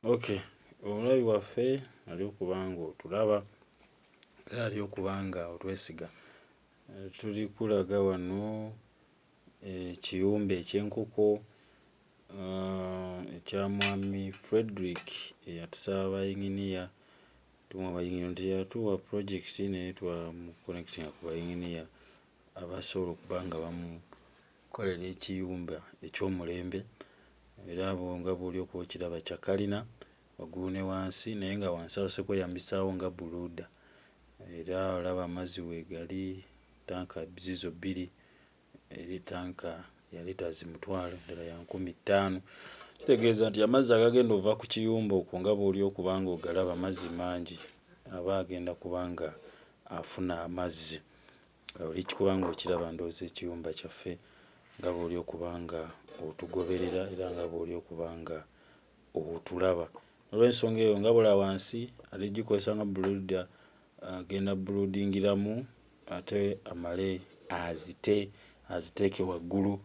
Okay, omulabi waffe ali okuba nga otulaba era ali okuba nga otwesiga. Tuli kulaga wano ekiyumba eky'enkoko ekya mwami Frederick eyatusaba bayinginiya tumuwa bayinginiya teyatuwa pulojekiti naye twamuconnectinga ku bayinginiya abasobola okuba nga bamukolera ekiyumba eky'omulembe era abo nga bw'oli okuba okiraba kya kalina waggulu ne wansi naye nga wansi asoose kweyambisaawo nga bbuluuda era olaba amazzi weegali, ttanka zizo bbiri eri ttanka ya liiters 1,000 endala ya 500. Kitegeeza nti amazzi agagenda ova ku kiyumba okwo nga bw'oli okuba nga ogalaba mazzi mangi aba agenda kuba nga afuna amazzi. Oli kuba nga okiraba ndowooza ekiyumba kyaffe nga bw'oli okuba nga otugoberera era nga bw'oli okuba nga otulaba. Olw'ensonga eyo nga bw'olaba wansi aligikozesa nga bbuluuda agenda bbuluudingiramu ate amale aziteeke waggulu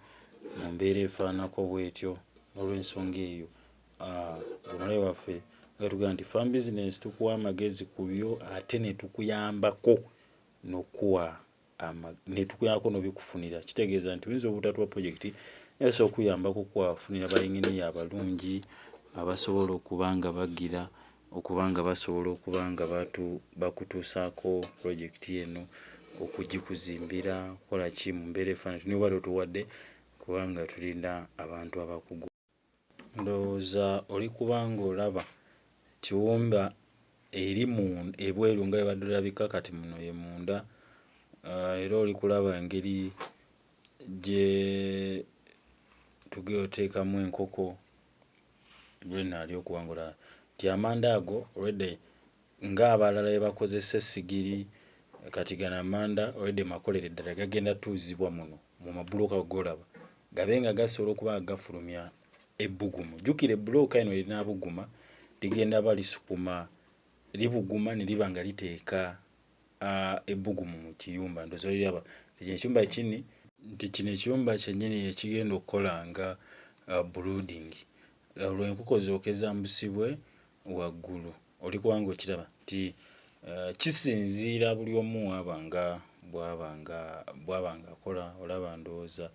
mu mbeera efaananako bw'etyo. Olw'ensonga eyo omulabi waffe nga tugamba nti farm business tukuwa amagezi ku byo ate ne tukuyambako n'obikufunira. Kitegeeza nti oyinza obutatuwa pulojekiti naye osobola okuyambako okufunira bayinginiya abalungi abasobola okuba nga bagira okuba nga basobola okuba nga bakutuusaako pulojekiti eno, okugikuzimbira, kukola ki mu mbeera efaanana niba totuwadde kubanga tulina abantu abakugu. Ndowooza oli kuba nga olaba ekiwumba eri ebweru nga bwe badde olabika kati muno ye munda era oli kulaba engeri gye tugenda oteekamu enkoko bw'eno ali okuba nga olaba nti amanda ago already ng'abalala bwe bakozesa essigiri kati gano amanda already makolere ddala gagenda tuuzibwa muno mu mabulooka g'olaba gabe nga gasobola okuba nga gafulumya ebbugumu. Jjukira ebbulooka eno erinabuguma ligenda ba lisukuma libuguma ne liba nga liteeka ebbugumu mu kiyumba. Ndowooza oliraba nti kino ekiyumba kyennyini ekigenda okukola nga brooding. Olwo enkoko ziryoke zambusibwe waggulu. Oli kuba nga okiraba nti kisinziira buli omu bw'aba nga akola. Olaba ndowooza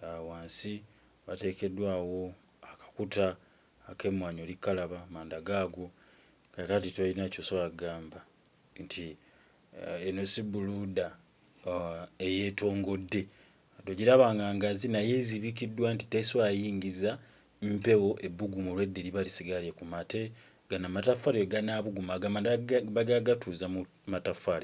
wansi wateekeddwawo akakuta ak'emmwanyi oli kalaba manda gaago kaakati tolina ky'osobola kugamba nti eno si bbuluuda eyeetongodde. Togiraba nga ngazi naye ezibikiddwa nti tesobola yingiza mpewo ebbugumu olwedde liba lisigaye ku mate. Gano amataffaali bwe ganaabuguma agamba bagagatuuza mu mataffaali.